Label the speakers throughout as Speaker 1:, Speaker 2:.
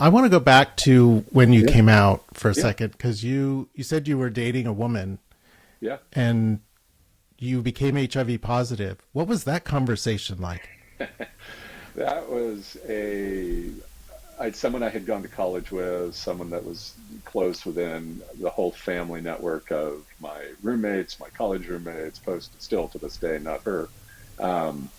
Speaker 1: I want to go back to when you
Speaker 2: Yeah,
Speaker 1: came out for a
Speaker 2: yeah,
Speaker 1: second, because you said you were dating a woman
Speaker 2: yeah.
Speaker 1: and you became HIV positive. What was that conversation like?
Speaker 2: That was someone I had gone to college with, someone that was close within the whole family network of my roommates, my college roommates, post still to this day, not her. Um,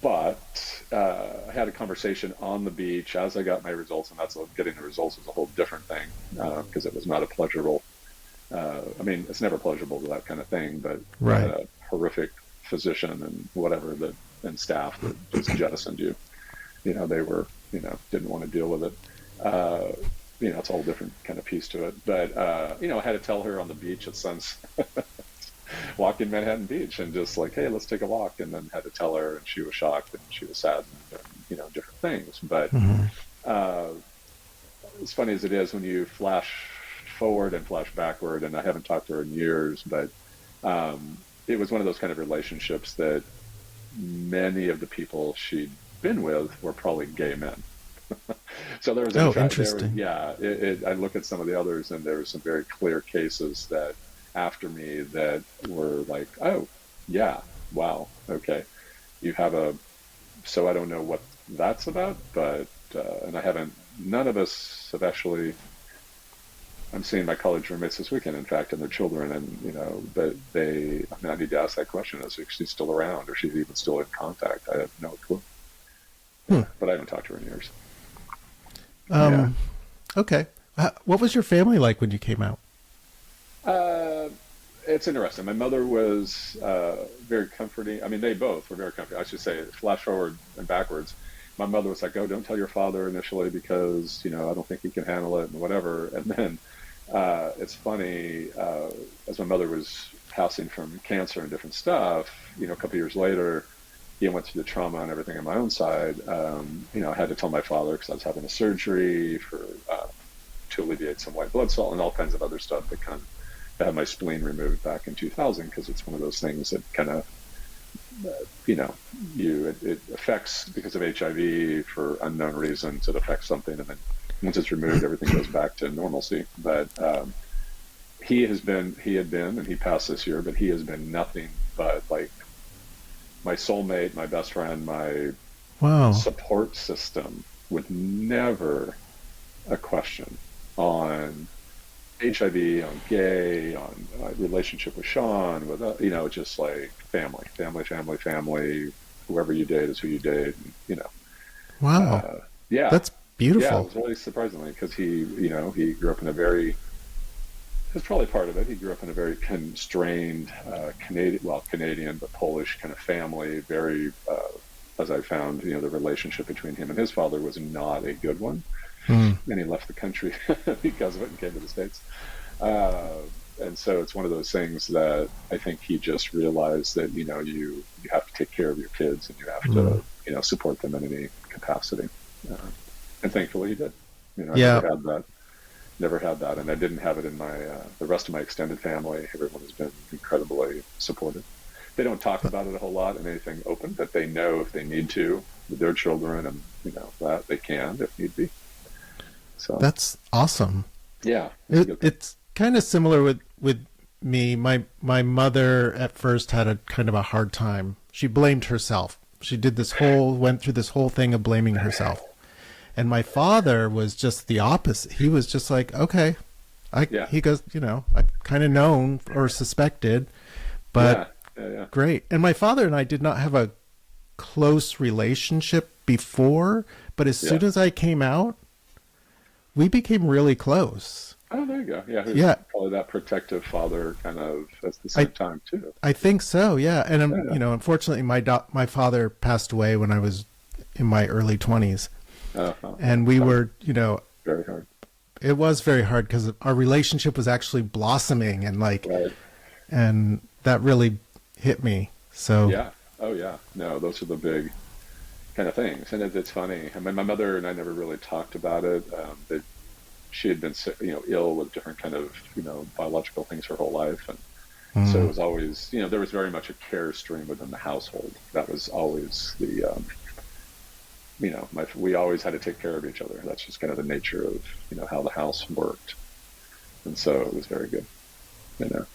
Speaker 2: but I had a conversation on the beach as I got my results, and getting the results was a whole different thing because it was not a pleasurable. I mean, it's never pleasurable to that kind of thing, but I had
Speaker 1: Right.
Speaker 2: a horrific physician and whatever that and staff that just jettisoned you. They were, didn't want to deal with it. Uh, it's a whole different kind of piece to it. But I had to tell her on the beach at sunset, walking Manhattan Beach, and just like, hey, let's take a walk. And then had to tell her, and she was shocked and she was saddened, and different things. But
Speaker 1: Hmm.
Speaker 2: uh, as funny as it is, when you flash forward and flash backward, and I haven't talked to her in years, but it was one of those kind of relationships that many of the people she'd been with were probably gay men. So there was an
Speaker 1: Oh,
Speaker 2: attract there was,
Speaker 1: interesting.
Speaker 2: yeah, I look at some of the others, and there were some very clear cases that after me that were like, oh yeah, wow, okay, you have a so I don't know what that's about, but and I haven't, none of us have actually. I'm seeing my college roommates this weekend, in fact, and their children, and but I need to ask that question: is if she's still around, or she's even still in contact? I have no clue.
Speaker 1: Hmm.
Speaker 2: Yeah, but I haven't talked to her in years. Yeah.
Speaker 1: Um, okay. What was your family like when you came out?
Speaker 2: Uh, it's interesting. My mother was very comforting. I mean, they both were very comforting. I should say, flash forward and backwards. My mother was like, "Oh, don't tell your father initially because I don't think he can handle it and whatever." And then it's funny as my mother was passing from cancer and different stuff. A couple of years later, he went through the trauma and everything on my own side. I had to tell my father because I was having a surgery to alleviate some white blood cell and all kinds of other stuff that kind of I had my spleen removed back in 2000 because it's one of those things that kind of uh, you know it affects because of HIV for unknown reasons. It affects something, and then once it's removed, everything goes back to normalcy. But he had been, and he passed this year, but he has been nothing but like my soulmate, my best friend, my
Speaker 1: Wow.
Speaker 2: support system, with never a question on HIV, on gay, on relationship with Sean, with just like family, family, family, family. Whoever you date is who you date. And,
Speaker 1: Wow.
Speaker 2: uh, yeah,
Speaker 1: That's
Speaker 2: yeah. It
Speaker 1: beautiful.
Speaker 2: was really surprisingly because he grew up in a very. It's probably part of it. He grew up in a very constrained Canadian but Polish kind of family. Very, as I found, the relationship between him and his father was not a good one,
Speaker 1: Hmm.
Speaker 2: and he left the country because of it and came to the States. Uh, and so it's one of those things that I think he just realized that you have to take care of your kids and you have
Speaker 1: Hmm.
Speaker 2: to support them in any capacity. Uh, and thankfully he did. I
Speaker 1: Yeah.
Speaker 2: never had that, and I didn't have it in my the rest of my extended family. Everyone has been incredibly supportive. They don't talk about it a whole lot in anything open, but they know if they need to with their children, and that they can if need be. So
Speaker 1: That's awesome.
Speaker 2: yeah, it's a good thing.
Speaker 1: It's kind of similar with me. My mother at first had a kind of a hard time. She blamed herself. She went through this whole thing of blaming herself. And my father was just the opposite. He was just like, okay,
Speaker 2: Yeah,
Speaker 1: he goes, I've kind of known or suspected, but
Speaker 2: yeah, yeah, yeah,
Speaker 1: great. And my father and I did not have a close relationship before, but as
Speaker 2: yeah.
Speaker 1: soon as I came out, we became really close.
Speaker 2: Oh, there you go. Yeah, who's
Speaker 1: Yeah,
Speaker 2: probably that protective father kind of at the
Speaker 1: I
Speaker 2: same time too.
Speaker 1: I think so. Yeah, and
Speaker 2: Yeah.
Speaker 1: unfortunately, my father passed away when I was in my early 20s,
Speaker 2: Yeah.
Speaker 1: and we
Speaker 2: Hard,
Speaker 1: were,
Speaker 2: very hard.
Speaker 1: it was very hard because our relationship was actually blossoming, and
Speaker 2: Right.
Speaker 1: that really hit me. So,
Speaker 2: Yeah. Oh, yeah. No, those are the big kind of things, and it's funny. I mean, my mother and I never really talked about it. That she had been sick, ill with different kind of biological things her whole life, and so it
Speaker 1: mm,
Speaker 2: was always there was very much a care stream within the household. That was always we always had to take care of each other. That's just kind of the nature of how the house worked, and so it was very good. You know.